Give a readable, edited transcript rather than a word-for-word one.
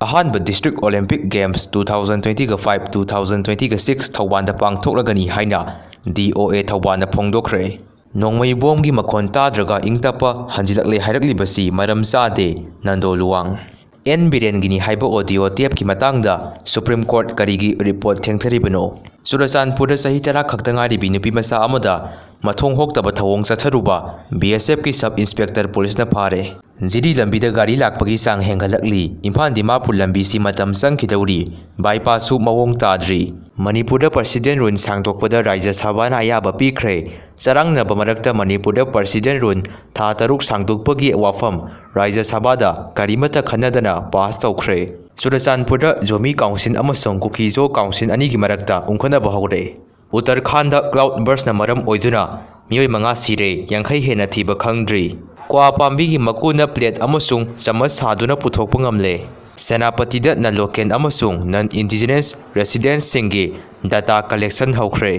अहानब district Olympic games 2025 2026 थौबान पांथोक्लगनी हाइना DOA थौबान फोंदोखरे नोंमैबोम की मखोन ताद्रगा इंगतप हंजिलकले हाइरकलिबसी मरम चादे नंदो लुवांग एन बिरेनगिनी हाइबो ऑडियो टेप की मतंगदा सुप्रीम कोर्ट करीगी रिपोर्ट थेंगथरिबनो चुरचानपुर सही तरा खक्तंगारिबी नुपी मसा अमदा मथोंग होक्तब थवोंग चथरुबा BSF की सब इंस्पेक्टर पुलिस न फारे जिरी लंबी गाड़ी लापगी चांग हेंगलकली इम्फाल दिमापुर लंबी सी मतम संखिदौरी बाईपास मवोंग ताद्री मणिपुर प्रेसिडेंट रूल सांगदोकपद राज्य सभाना अयाब पीख्रे चरंगनब मरक्ता मणिपुर प्रेसिडेंट रूल था तरुक सांगदोकपगी वाफम राज्य सभादा करीमत खन्नदना पास तौख्रे चुरचानपुर जोमी काउंसिल अमसोंग कुकीजो काउंसिल अनी की मरक्ता उंखनब हौरे उत्तराखंड क्लाउड बर्स्ट मरम ओइदुना मियोय मंगा सिरे यांखै हेना थीब खंगद्री क्वा पाम्बी की मकुन प्लेट अमसुंग चमच सादुना पुथोकप ngamle सेनापतिदा न लोकल अमसुंग नन इंडिजिनस रेसिडेंट्स सिंगे डाटा कलेक्शन हौख्रे।